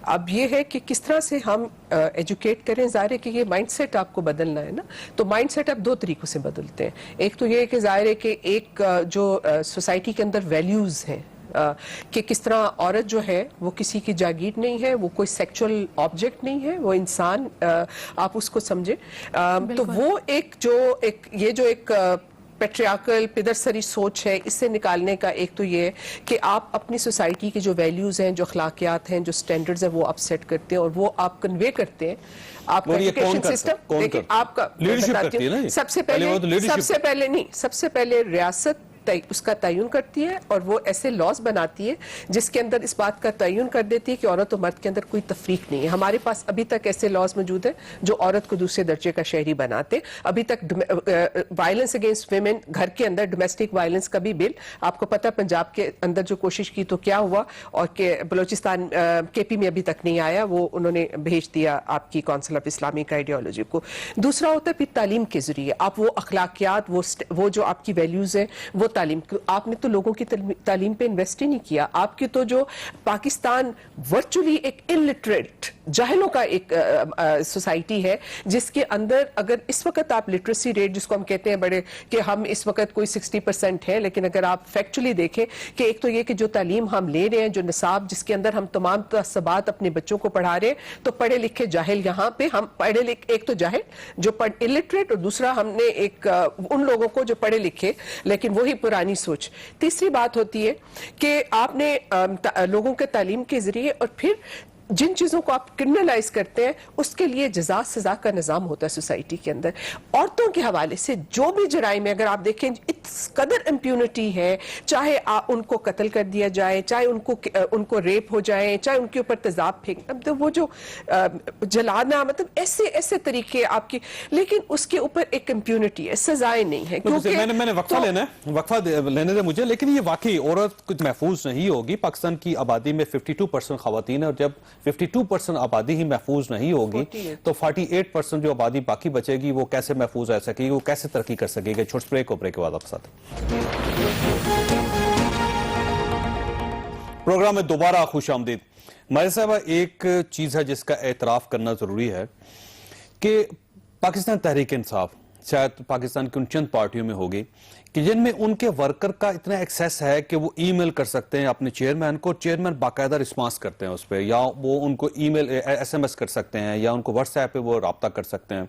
اب یہ ہے کہ کس طرح سے ہم ایجوکیٹ کریں. ظاہر ہے کہ یہ مائنڈ سیٹ آپ کو بدلنا ہے نا, تو مائنڈ سیٹ آپ دو طریقوں سے بدلتے ہیں. ایک تو یہ ہے کہ ظاہر ہے کہ ایک جو سوسائٹی کے اندر ویلیوز ہیں, کہ کس طرح عورت جو ہے وہ کسی کی جاگیر نہیں ہے, وہ کوئی سیکچول آبجیکٹ نہیں ہے, وہ انسان, آپ اس کو سمجھیں. تو وہ یہ جو ایک پیٹریارکل پدر سری سوچ ہے, اس سے نکالنے کا ایک تو یہ ہے کہ آپ اپنی سوسائٹی کے جو ویلیوز ہیں, جو اخلاقیات ہیں, جو سٹینڈرڈز ہیں, وہ آپ سیٹ کرتے ہیں اور وہ آپ کنوے کرتے ہیں. آپ کا ایجوکیشن سسٹم, دیکھیں آپ کا سب سے پہلے ریاست اس کا تعین کرتی ہے اور وہ ایسے لاز بناتی ہے جس کے اندر اس بات کا تعین کر دیتی ہے کہ عورت و مرد کے اندر کوئی تفریق نہیں ہے. ہمارے پاس ابھی تک ایسے لاز موجود ہیں جو عورت کو دوسرے درجے کا شہری بناتے. ابھی تک وائلنس اگینسٹ ویمن, گھر کے اندر ڈومیسٹک وائلنس کا بھی بل, آپ کو پتہ پنجاب کے اندر جو کوشش کی تو کیا ہوا, اور کہ بلوچستان کے پی میں ابھی تک نہیں آیا, وہ انہوں نے بھیج دیا آپ کی کونسل آف اسلامک آئیڈیالوجی کو. دوسرا ہوتا ہے پھر تعلیم کے ذریعے آپ وہ اخلاقیات, وہ جو آپ کی ویلیوز ہیں وہ تعلیم. آپ نے تو لوگوں کی تعلیم پہ انویسٹ ہی نہیں کیا. آپ کی تو جو پاکستان ورچولی ایک الٹریٹ جاہلوں کا ایک سوسائٹی ہے جس کے اندر اگر اس وقت آپ لٹریسی ریٹ جس کو ہم کہتے ہیں بڑے کہ ہم اس وقت کوئی 60% ہے, لیکن اگر آپ فیکچولی دیکھیں کہ ایک تو یہ کہ جو تعلیم ہم لے رہے ہیں, جو نصاب جس کے اندر ہم تمام تعصبات اپنے بچوں کو پڑھا رہے ہیں, تو پڑھے لکھے جاہل یہاں پہ ہم پڑھے لکھے, ایک تو جاہل جو الٹریٹ, اور دوسرا ہم نے ایک ان لوگوں کو جو پڑھے لکھے لیکن وہی پرانی سوچ. تیسری بات ہوتی ہے کہ آپ نے لوگوں کے تعلیم کے ذریعے, اور پھر جن چیزوں کو آپ کرمنلائز کرتے ہیں اس کے لیے جزا سزا کا نظام ہوتا ہے سوسائٹی کے اندر. عورتوں کے حوالے سے جو بھی جرائم ہے اگر آپ دیکھیں اس قدر امپیونٹی ہے, چاہے ان کو قتل کر دیا جائے, چاہے ان کو ریپ ہو جائے, چاہے ان کے اوپر تیزاب پھینک, وہ جو جلانا, مطلب ایسے ایسے طریقے آپ کی, لیکن اس کے اوپر ایک امپیونٹی ہے, سزائیں نہیں ہے. میں نے وقفہ لینا ہے, وقفہ لینے دے مجھے, لیکن یہ واقعی عورت کچھ محفوظ نہیں ہوگی. پاکستان کی آبادی میں 52% خواتین ہے, اور جب 52% آبادی ہی محفوظ نہیں ہوگی تو 48% جو آبادی باقی بچے گی وہ کیسے محفوظ رہ سکے گی, وہ کیسے ترقی کر سکے گی. چھوٹ بریک کے بعد آپ ساتھ پروگرام میں دوبارہ خوش آمدید. ماہر صاحبہ, ایک چیز ہے جس کا اعتراف کرنا ضروری ہے کہ پاکستان تحریک انصاف شاید پاکستان کی ان چند پارٹیوں میں ہوگی کہ جن میں ان کے ورکر کا اتنا ایکسیس ہے کہ وہ ای میل کر سکتے ہیں اپنے چیئرمین کو, چیئرمین باقاعدہ رسپانس کرتے ہیں اس پہ, یا وہ ان کو ای میل ایس ایم ایس کر سکتے ہیں, یا ان کو واٹس ایپ پہ وہ رابطہ کر سکتے ہیں.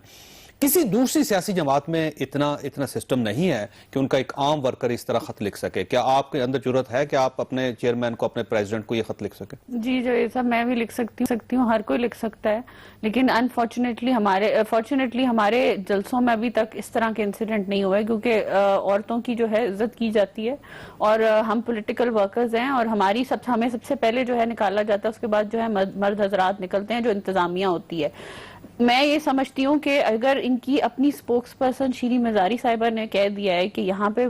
کسی دوسری سیاسی جماعت میں اتنا سسٹم نہیں ہے کہ ان کا ایک عام ورکر اس طرح خط لکھ سکے. کیا آپ کے اندر جرات ہے کہ آپ اپنے چیئرمین کو, اپنے پریزیڈنٹ کو یہ خط لکھ سکیں؟ جی جی صاحب, میں بھی لکھ سکتی ہوں, ہر کوئی لکھ سکتا ہے, لیکن فارچونیٹلی ہمارے جلسوں میں ابھی تک اس طرح کے انسیڈنٹ نہیں ہوئے, کیونکہ عورتوں کی جو ہے عزت کی جاتی ہے, اور ہم پولیٹیکل ورکرز ہیں, اور ہمیں سب سے پہلے جو ہے نکالا جاتا ہے, اس کے بعد جو ہے مرد حضرات نکلتے ہیں جو انتظامیہ ہوتی ہے. میں یہ سمجھتی ہوں کہ اگر ان کی اپنی سپوکس پرسن شیریں مزاری صاحبہ نے کہہ دیا ہے کہ یہاں پہ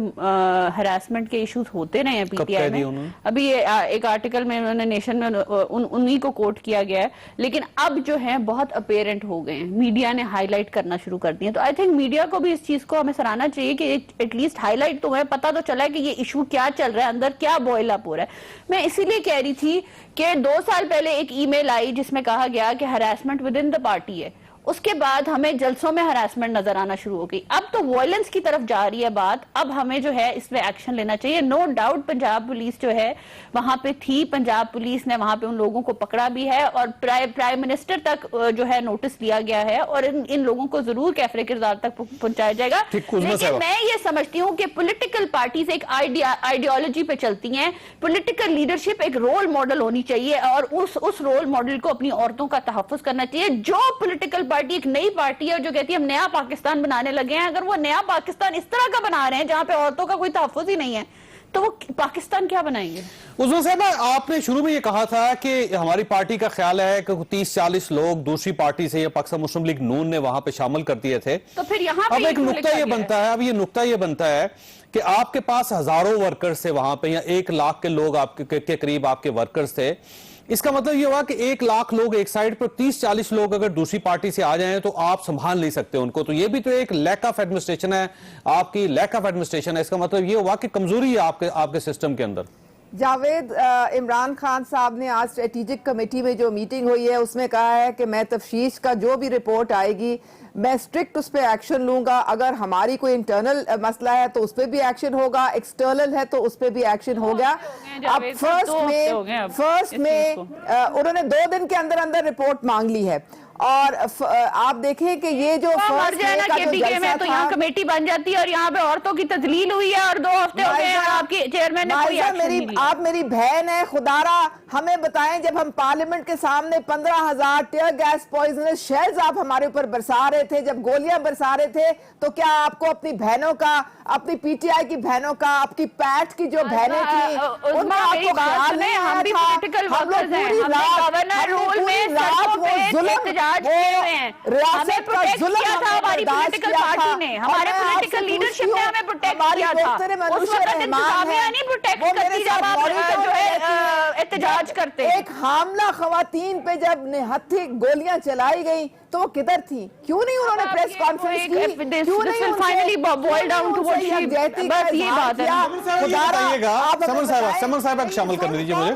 ہراسمنٹ کے ایشوز ہوتے رہے ہیں پی ٹی آئی میں, ابھی ایک آرٹیکل میں انہوں نے نیشن میں انہی کو کوٹ کیا گیا ہے, لیکن اب جو ہے بہت اپیرنٹ ہو گئے ہیں, میڈیا نے ہائی لائٹ کرنا شروع کر دیا. تو آئی تھنک میڈیا کو بھی اس چیز کو ہمیں سراہنا چاہیے کہ ایٹ لیسٹ ہائی لائٹ تو ہے, پتہ تو چلا ہے کہ یہ ایشو کیا چل رہا ہے, اندر کیا بوائل اپ ہو رہا ہے. میں اسی لیے کہہ رہی تھی کہ 2 سال پہلے ایک ای میل آئی جس میں کہا گیا کہ harassment with in the party ہے, اس کے بعد ہمیں جلسوں میں ہراسمنٹ نظر آنا شروع ہو گئی. اب تو وائلنس کی طرف جا رہی ہے بات, اب ہمیں جو ہے اس پہ ایکشن لینا چاہیے. نو ڈاؤٹ پنجاب پولیس جو ہے وہاں پہ تھی, پنجاب پولیس نے وہاں پہ ان لوگوں کو پکڑا بھی ہے, اور پرائم منسٹر تک جو ہے نوٹس لیا گیا ہے, اور ان لوگوں کو ضرور کیفرے کردار تک پہنچایا جائے گا. لیکن میں یہ سمجھتی ہوں کہ پولیٹیکل پارٹیز ایک آئیڈیالوجی پہ چلتی ہیں, پولیٹیکل لیڈرشپ ایک رول ماڈل ہونی چاہیے, اور اس رول ماڈل کو اپنی عورتوں کا تحفظ کرنا چاہیے. جو پولیٹیکل پارٹی ایک نئی پارٹی ہے جو کہتی ہے ہم نیا پاکستان بنانے لگے ہیں, اگر وہ نیا پاکستان اس طرح کا بنا رہے ہیں جہاں پہ عورتوں کا کوئی تحفظ ہی نہیں ہے, تو وہ پاکستان کیا بنائیں گے؟ عثمان صاحب, آپ نے شروع میں یہ کہا تھا کہ ہماری پارٹی کا خیال ہے کہ 30-40 لوگ دوسری پارٹی سے یا پاکستان مسلم لیگ نون نے وہاں پہ شامل کر دیے تھے. تو پھر یہاں پہ اب ایک نقطہ یہ بنتا ہے کہ آپ کے پاس ہزاروں ورکرز تھے وہاں پہ, یا 1 لاکھ کے لوگ آپ کے قریب آپ کے ورکرز تھے. اس کا مطلب یہ ہوا کہ 1 لاکھ لوگ ایک سائیڈ پر, 30-40 لوگ اگر دوسری پارٹی سے آ جائیں تو آپ سنبھال نہیں سکتے ان کو. تو یہ بھی تو ایک لیک آف ایڈمنسٹریشن ہے, آپ کی لیک آف ایڈمنسٹریشن ہے. اس کا مطلب یہ ہوا کہ کمزوری ہے آپ کے سسٹم کے اندر. جاوید, عمران خان صاحب نے آج اسٹریٹجک کمیٹی میں جو میٹنگ ہوئی ہے اس میں کہا ہے کہ میں تفتیش کا جو بھی رپورٹ آئے گی میں اسٹرکٹ اس پہ ایکشن لوں گا. اگر ہماری کوئی انٹرنل مسئلہ ہے تو اس پہ بھی ایکشن ہوگا, ایکسٹرنل ہے تو اس پہ بھی ایکشن ہوگا. اب فرسٹ میں انہوں نے 2 دن کے اندر رپورٹ مانگ لی ہے, اور آپ دیکھیں کہ یہ جو مر جائے نا کے پی کے میں تو یہاں کمیٹی بن جاتی ہے, اور یہاں پہ عورتوں کی تذلیل ہوئی ہے, اور 2 ہفتے ہو گئے ہیں آپ آپ کی چیئرمین نے کوئی ایکشن نہیں لیا. آپ میری بہن ہے، خدارا ہمیں بتائیں جب ہم پارلیمنٹ کے سامنے 15,000 ٹیئر گیس پوائزنس شیلز آپ ہمارے اوپر برسا رہے تھے، جب گولیاں برسا رہے تھے، تو کیا آپ کو اپنی بہنوں کا، اپنی پی ٹی آئی کی بہنوں کا، آپ کی پیٹ کی جو بہنیں تھیں ان کا آپ کو خیال نہیں آیا تھا؟ ہم لوگ پوری رات وہ ظلم، ریاست کا ظلم ہم نے برداشت کیا تھا. ہمارے پولیٹیکل لیڈرشپ نے ہمیں پروٹیکٹ کیا تھا. اس وقت انتظامیہ نہیں پروٹیکٹ کرتی جب آپ جو ہے احتجاج کرتے. ایک حاملہ خواتین پہ جب نہتھی گولیاں چلائی گئیں تو وہ کدھر تھی؟ کیوں نہیں انہوں نے پریس کانفرنس کی؟ کیوں نہیں سمن صاحبہ کو شامل کرنے دیجیے مجھے.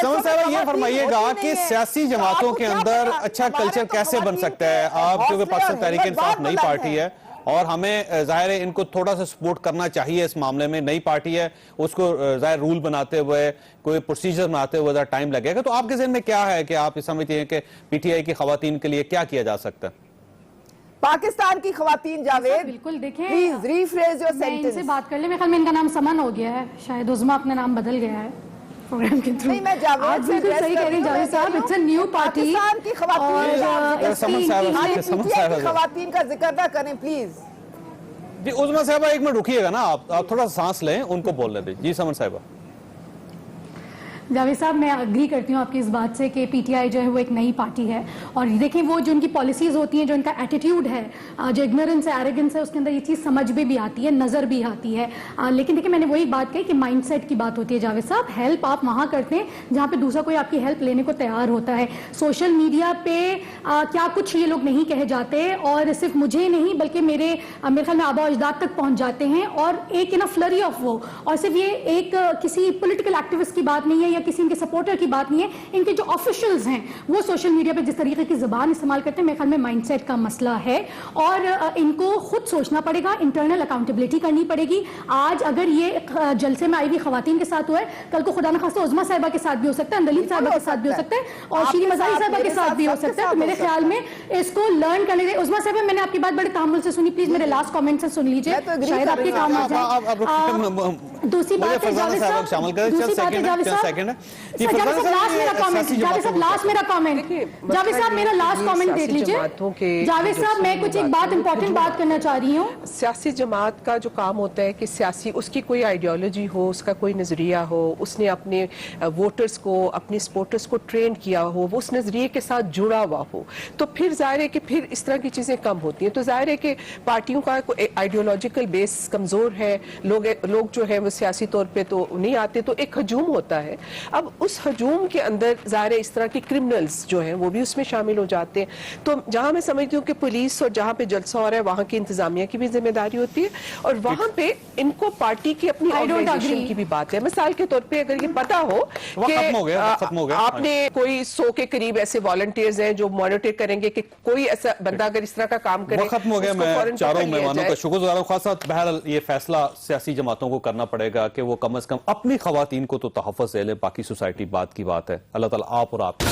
سمن صاحبہ یہ فرمائیے گا کہ سیاسی جماعتوں کے اندر اچھا کلچر کیسے بن سکتا ہے؟ آپ کیونکہ پاکستان تحریک انصاف نئی پارٹی ہے اور ہمیں ظاہر ہے ان کو تھوڑا سا سپورٹ کرنا چاہیے اس معاملے میں. نئی پارٹی ہے، اس کو ظاہر رول بناتے ہوئے، کوئی پروسیجر بناتے ہوئے ذرا ٹائم لگے گا. تو آپ کے ذہن میں کیا ہے کہ آپ سمجھتے ہیں کہ پی ٹی آئی کی خواتین کے لیے کیا کیا جا سکتا ہے؟ پاکستان کی خواتین جاوید بالکل دیکھیں، پلیز ریفریز یور میں ان سے سینٹنس. بات کر لیں. میرے خیال میں ان کا نام سمن ہو گیا ہے، شاید عظمیٰ اپنا نام بدل گیا ہے پروگرام کے تھرو. نہیں، میں جاوید آپ بالکل صحیح کہہ رہی ہیں جاوید صاحب، it's a new party. Pakistan کی خواتین خواتین کا ذکر نہ کریں پلیز. جی عظمیٰ صاحبہ ایک منٹ رکیے گا نا، آپ تھوڑا سانس لیں، ان کو بولنے دیں. جی سمن صاحبہ. جاوید صاحب میں اگری کرتی ہوں آپ کی اس بات سے کہ پی ٹی آئی جو ہے وہ ایک نئی پارٹی ہے، اور دیکھیں وہ جو ان کی پالیسیز ہوتی ہیں، جو ان کا ایٹیٹیوڈ ہے، جو اگنورنس ہے، ایروگنس ہے، اس کے اندر یہ چیز سمجھ میں بھی آتی ہے، نظر بھی آتی ہے. لیکن دیکھیں میں نے وہی بات کہی کہ مائنڈ سیٹ کی بات ہوتی ہے. جاوید صاحب ہیلپ آپ وہاں کرتے ہیں جہاں پہ دوسرا کوئی آپ کی ہیلپ لینے کو تیار ہوتا ہے. سوشل میڈیا پہ کیا کچھ یہ لوگ نہیں کہے جاتے، اور صرف مجھے نہیں بلکہ میرے خیال میں آبا و اجداد تک پہنچ جاتے ہیں، اور ایک فلری آف وہ، اور صرف یہ ایک کسی پولیٹیکل ایکٹیوسٹ کی بات نہیں ہے یا کسی ان کے سپورٹر کی بات نہیں ہے. ان کے جو آفیشلز ہیں وہ سوشل میڈیا پہ جس طریقے کی زبان استعمال کرتے ہیں، میرے خیال میں مائنڈ سیٹ کا مسئلہ ہے، اور ان کو خود سوچنا پڑے گا، انٹرنل اکاؤنٹیبلٹی کرنی پڑے گی. آج اگر یہ جلسے میں آئی ہوئی خواتین کے ساتھ ہوا ہے، کل کو خدا نخواستہ عظمیٰ صاحبہ کے ساتھ بھی ہو سکتا ہے، اندلیب صاحبہ کے ساتھ بھی ہو سکتا ہے، اور شیریں مظاہری صاحبہ کے ساتھ بھی ہو سکتا ہے. تو میرے خیال میں اس کو لرن کرنے دیں. عظمیٰ صاحبہ میں نے آپ کی بات بڑے تحمل سے سنی، پلیز میرے لاسٹ کامنٹ سے سن لیجیے، شاید آپ کے کام آ جائے. دوسری بات ہے جاوید صاحب، دوسری بات ہے جاوید صاحب لاسٹ میرا کامنٹ، جاوید صاحب میرا لاسٹ کامنٹ دیکھ لیجیے. جاوید صاحب میں کچھ ایک بات امپورٹنٹ بات کرنا چاہ رہی ہوں. سیاسی جماعت کا جو کام ہوتا ہے کہ سیاسی اس کی کوئی آئیڈیالوجی ہو، اس کا کوئی نظریہ ہو، اس نے اپنے ووٹرز کو، اپنے سپورٹرز کو ٹرین کیا ہو، وہ اس نظریے کے ساتھ جڑا ہوا ہو، تو پھر ظاہر ہے کہ پھر اس طرح کی چیزیں کم ہوتی ہیں. تو ظاہر ہے کہ پارٹیوں کا آئیڈیالوجیکل بیس کمزور ہے، لوگ جو ہے وہ سیاسی طور پہ تو نہیں آتے، تو ایک ہجوم ہوتا ہے. اب اس ہجوم کے اندر ظاہر ہے اس طرح کی کرمنلز جو ہیں وہ بھی اس میں شامل ہو جاتے ہیں. تو جہاں میں سمجھتی ہوں کہ پولیس اور جہاں پہ جلسہ ہو رہا ہے وہاں کی انتظامیہ کی بھی ذمہ داری ہوتی ہے، اور وہاں پہ ان کو پارٹی کی اپنی آرگنائزیشن کی بھی بات ہے. مثال کے طور پہ اگر یہ پتا ہو کہ آپ نے کوئی 100 کے قریب ایسے والنٹیئرز ہیں جو مانیٹر کریں گے کہ کوئی ایسا بندہ اگر اس طرح کا کام کرے. ختم ہو گیا. میں چاروں مہمانوں کا شکر گزار ہوں. خاصا بہرحال یہ فیصلہ سیاسی جماعتوں کو کرنا پڑے گا کہ وہ کم از کم اپنی خواتین کو تو تحفظ دے لیں. باقی سوسائٹی بات کی بات ہے. اللہ تعالیٰ آپ اور آپ